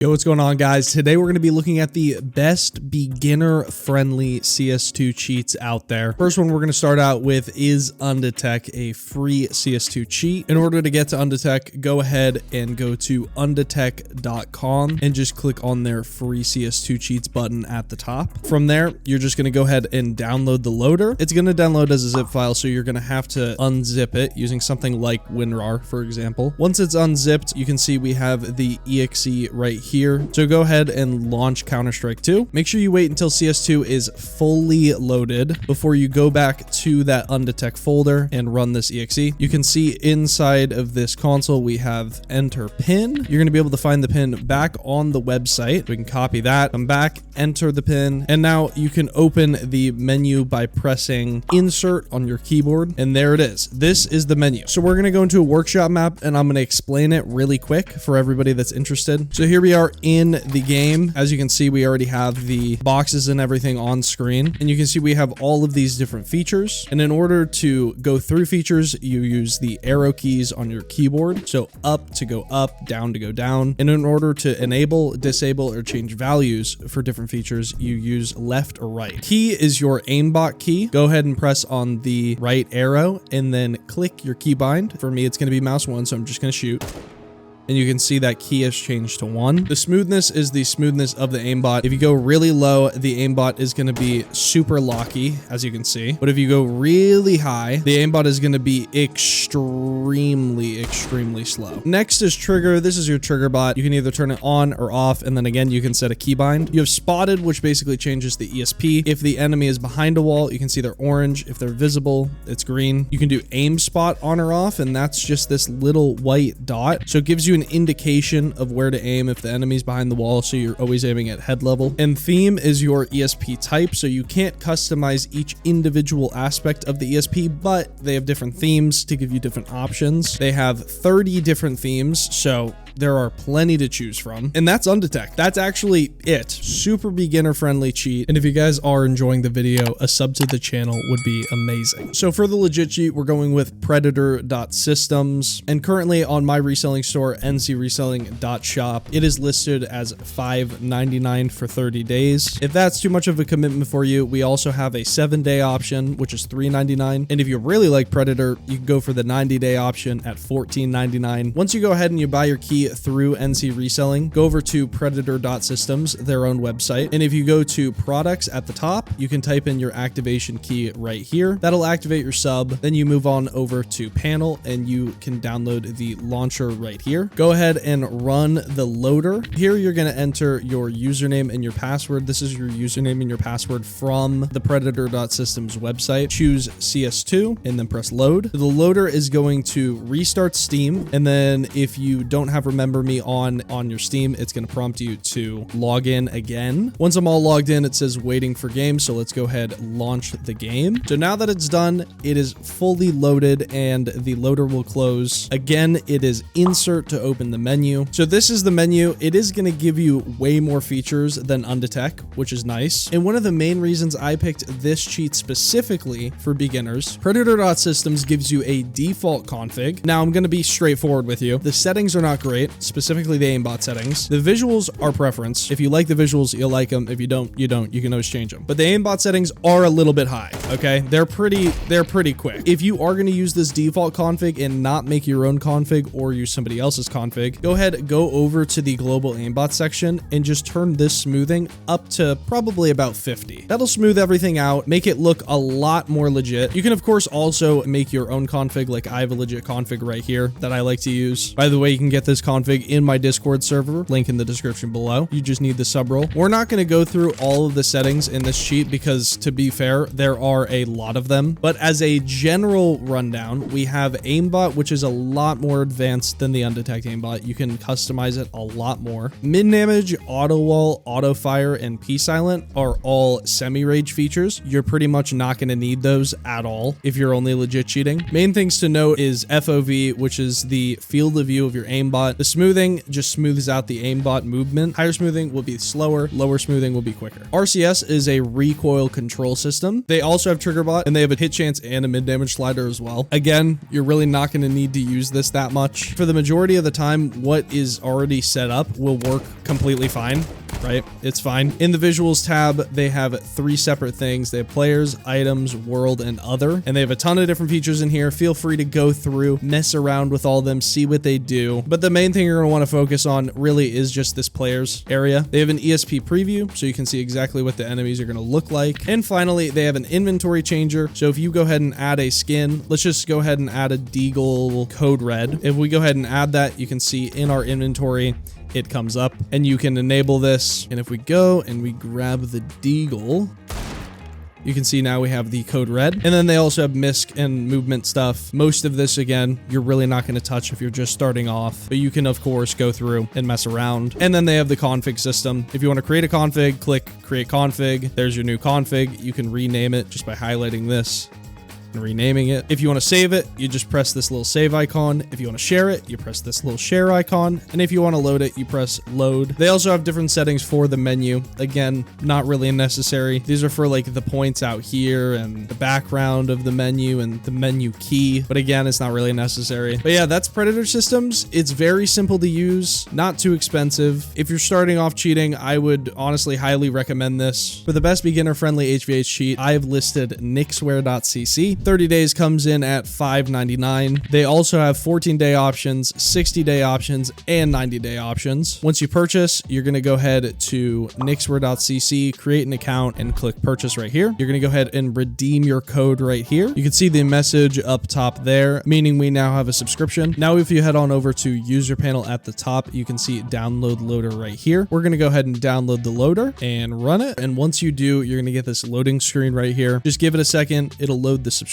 Yo, what's going on, guys? Today we're going to be looking at the best beginner-friendly CS2 cheats out there. First one we're going to start out with is Undetek, a free CS2 cheat. In order to get to Undetek, go ahead and go to Undetek.com and just click on their free CS2 cheats button at the top. From there, you're just going to go ahead and download the loader. It's going to download as a zip file, so you're going to have to unzip it using something like WinRAR, for example. Once it's unzipped, you can see we have the exe right here. So go ahead and launch Counter-Strike 2. Make sure you wait until CS2 is fully loaded before you go back to that Undetek folder and run this exe. You can see inside of this console, we have enter pin. You're going to be able to find the pin back on the website. We can copy that, come back, enter the pin, and now you can open the menu by pressing insert on your keyboard, and there it is. This is the menu. So we're going to go into a workshop map, and I'm going to explain it really quick for everybody that's interested. So here we are in the game. As you can see, we already have the boxes and everything on screen, and you can see we have all of these different features. And in order to go through features, you use the arrow keys on your keyboard. So up to go up, down to go down. And in order to enable, disable, or change values for different features, you use left or right. Key is your aimbot key. Go ahead and press on the right arrow and then click your keybind. For me, it's going to be mouse 1, so I'm just going to shoot. And you can see that key has changed to 1. The smoothness is the smoothness of the aimbot. If you go really low, the aimbot is going to be super locky, as you can see. But if you go really high, the aimbot is going to be extremely slow. Next is trigger. This is your trigger bot. You can either turn it on or off, and then again, you can set a keybind. You have spotted, which basically changes the ESP. If the enemy is behind a wall, you can see they're orange. If they're visible, it's green. You can do aim spot on or off, and that's just this little white dot. So it gives you an indication of where to aim if the enemy's behind the wall, so you're always aiming at head level. And theme is your ESP type, so you can't customize each individual aspect of the ESP, but they have different themes to give you different options. They have 30 different themes, so there are plenty to choose from. And that's Undetek. That's actually it. Super beginner friendly cheat. And if you guys are enjoying the video, a sub to the channel would be amazing. So for the legit cheat, we're going with Predator.systems. And currently on my reselling store, ncreselling.shop, it is listed as $5.99 for 30 days. If that's too much of a commitment for you, we also have a 7-day option, which is $3.99. And if you really like Predator, you can go for the 90-day option at $14.99. Once you go ahead and you buy your key through NC Reselling, go over to Predator.systems, their own website. And if you go to products at the top, you can type in your activation key right here. That'll activate your sub. Then you move on over to panel and you can download the launcher right here. Go ahead and run the loader. Here you're going to enter your username and your password. This is your username and your password from the Predator.systems website. Choose CS2 and then press load. The loader is going to restart Steam, and then if you don't have Remember Me on your Steam, it's going to prompt you to log in again. Once I'm all logged in, it says waiting for game. So let's go ahead and launch the game. So now that it's done, it is fully loaded and the loader will close. Again, it is insert to open the menu. So this is the menu. It is going to give you way more features than Undetek, which is nice. And one of the main reasons I picked this cheat specifically for beginners, Predator.systems gives you a default config. Now I'm going to be straightforward with you. The settings are not great, specifically the aimbot settings. The visuals are preference. If you like the visuals, you'll like them. If you don't, you don't. You can always change them. But the aimbot settings are a little bit high, okay? They're pretty quick. If you are going to use this default config and not make your own config or use somebody else's config, go ahead, go over to the global aimbot section and just turn this smoothing up to probably about 50. That'll smooth everything out, make it look a lot more legit. You can, of course, also make your own config. Like I have a legit config right here that I like to use. By the way, you can get this config in my Discord server, link in the description below. You just need the sub role. We're not going to go through all of the settings in this cheat because, to be fair, there are a lot of them. But as a general rundown, we have aimbot, which is a lot more advanced than the Undetek aimbot. You can customize it a lot more. Mid damage, auto wall, auto fire, and P silent are all semi-rage features. You're pretty much not going to need those at all if you're only legit cheating. Main things to note is FOV, which is the field of view of your aimbot. The smoothing just smooths out the aimbot movement. Higher smoothing will be slower, lower smoothing will be quicker. RCS is a recoil control system. They also have trigger bot, and they have a hit chance and a mid damage slider as well. Again, you're really not going to need to use this that much. For the majority of the time, what is already set up will work completely fine. Right? It's fine. In the visuals tab, they have 3 separate things. They have players, items, world, and other. And they have a ton of different features in here. Feel free to go through, mess around with all of them, see what they do. But the main thing you're going to want to focus on really is just this players area. They have an ESP preview, so you can see exactly what the enemies are going to look like. And finally, they have an inventory changer. So if you go ahead and add a skin, let's just go ahead and add a Deagle Code Red. If we go ahead and add that, you can see in our inventory, it comes up and you can enable this. And if we go and we grab the Deagle, you can see now we have the code red. And then they also have misc and movement stuff. Most of this, again, you're really not going to touch if you're just starting off, but you can of course go through and mess around. And then they have the config system. If you want to create a config, click create config. There's your new config. You can rename it just by highlighting this and renaming it. If you want to save it, you just press this little save icon. If you want to share it, you press this little share icon. And if you want to load it, you press load. They also have different settings for the menu. Again, not really necessary. These are for like the points out here and the background of the menu and the menu key. But again, it's not really necessary. But yeah, that's Predator Systems. It's very simple to use, not too expensive. If you're starting off cheating, I would honestly highly recommend this. For the best beginner-friendly HVH cheat, I've listed Nixware.cc. 30 days comes in at $5.99. They also have 14-day options, 60-day options, and 90-day options. Once you purchase, you're going to go ahead to Nixware.cc, create an account, and click purchase right here. You're going to go ahead and redeem your code right here. You can see the message up top there, meaning we now have a subscription. Now, if you head on over to user panel at the top, you can see download loader right here. We're going to go ahead and download the loader and run it. And once you do, you're going to get this loading screen right here. Just give it a second. It'll load the subscription.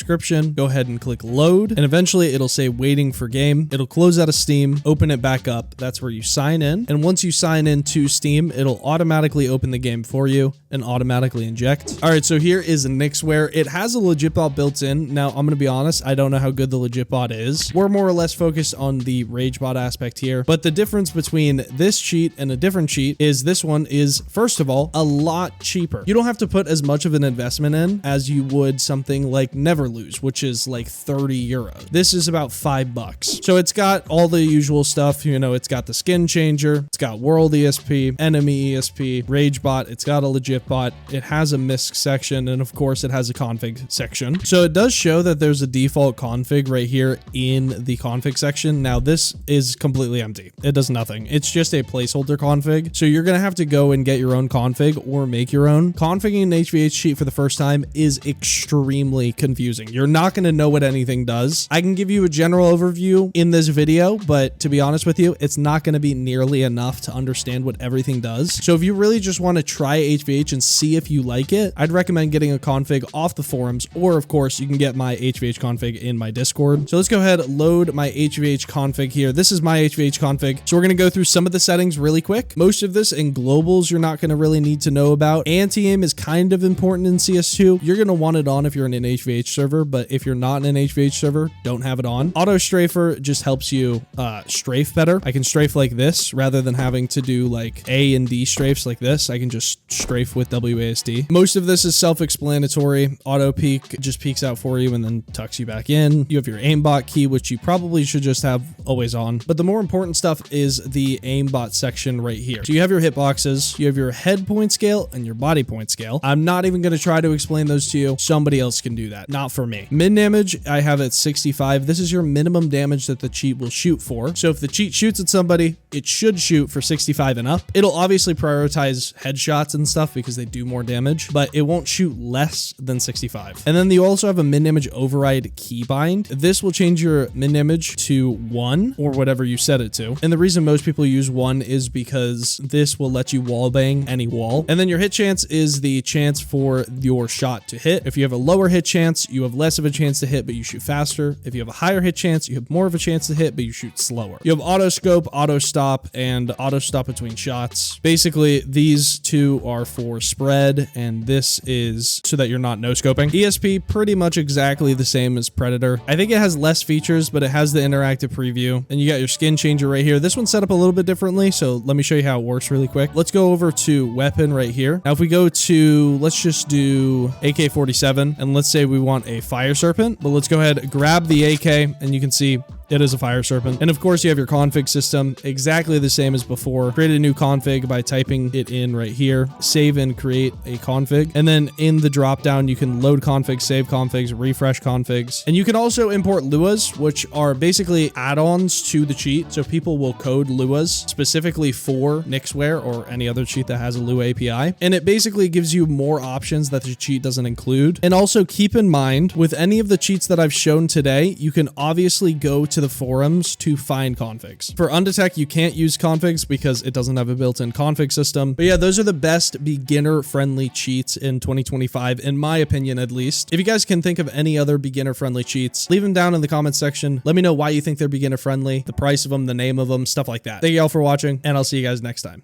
Go ahead and click load, and eventually it'll say waiting for game. It'll close out of Steam, open it back up. That's where you sign in. And once you sign in to Steam, it'll automatically open the game for you and automatically inject. All right, so here is Nixware. It has a legit bot built in. Now, I'm going to be honest, I don't know how good the legit bot is. We're more or less focused on the rage bot aspect here, but the difference between this cheat and a different cheat is this one is, first of all, a lot cheaper. You don't have to put as much of an investment in as you would something like Never Lose, which is like 30 euro. This is about $5. So it's got all the usual stuff. You know, it's got the skin changer, it's got world ESP, enemy ESP, rage bot, it's got a legit bot, it has a misc section, and of course it has a config section. So it does show that there's a default config right here in the config section. Now this is completely empty. It does nothing. It's just a placeholder config. So you're going to have to go and get your own config or make your own. Configuring an HVH cheat for the first time is extremely confusing. You're not going to know what anything does. I can give you a general overview in this video, but to be honest with you, it's not going to be nearly enough to understand what everything does. So if you really just want to try HVH and see if you like it, I'd recommend getting a config off the forums, or of course you can get my HVH config in my Discord. So let's go ahead, load my HVH config here. This is my HVH config. So we're going to go through some of the settings really quick. Most of this in globals, you're not going to really need to know about. Anti-aim is kind of important in CS2. You're going to want it on if you're in an HVH server, but if you're not in an HVH server, don't have it on. Auto strafer just helps you strafe better. I can strafe like this rather than having to do like A and D strafes like this. I can just strafe with WASD. Most of this is self-explanatory. Auto peek just peeks out for you and then tucks you back in. You have your aimbot key, which you probably should just have always on. But the more important stuff is the aimbot section right here. So you have your hitboxes, you have your head point scale and your body point scale. I'm not even going to try to explain those to you. Somebody else can do that, not for me. Min damage, I have at 65. This is your minimum damage that the cheat will shoot for. So if the cheat shoots at somebody, it should shoot for 65 and up. It'll obviously prioritize headshots and stuff because they do more damage, but it won't shoot less than 65. And then you also have a min damage override keybind. This will change your min damage to 1 or whatever you set it to. And the reason most people use 1 is because this will let you wall bang any wall. And then your hit chance is the chance for your shot to hit. If you have a lower hit chance, you have less of a chance to hit, but you shoot faster. If you have a higher hit chance, you have more of a chance to hit, but you shoot slower. You have auto scope, auto stop, and auto stop between shots. Basically, these two are for spread, and this is so that you're not no scoping. ESP, pretty much exactly the same as Predator. I think it has less features, but it has the interactive preview. And you got your skin changer right here. This one's set up a little bit differently, so let me show you how it works really quick. Let's go over to weapon right here. Now, if we go to, let's just do AK-47, and let's say we want a fire serpent, but let's go ahead, grab the AK, and you can see it is a fire serpent. And of course, you have your config system, exactly the same as before. Create a new config by typing it in right here. Save and create a config. And then in the dropdown, you can load configs, save configs, refresh configs. And you can also import Luas, which are basically add-ons to the cheat. So people will code Luas specifically for Nixware or any other cheat that has a Lua API. And it basically gives you more options that the cheat doesn't include. And also keep in mind, with any of the cheats that I've shown today, you can obviously go to the forums to find configs. For Undetek, you can't use configs because it doesn't have a built-in config system. But yeah, those are the best beginner-friendly cheats in 2025, in my opinion, at least. If you guys can think of any other beginner-friendly cheats, leave them down in the comments section. Let me know why you think they're beginner-friendly, the price of them, the name of them, stuff like that. Thank you all for watching, and I'll see you guys next time.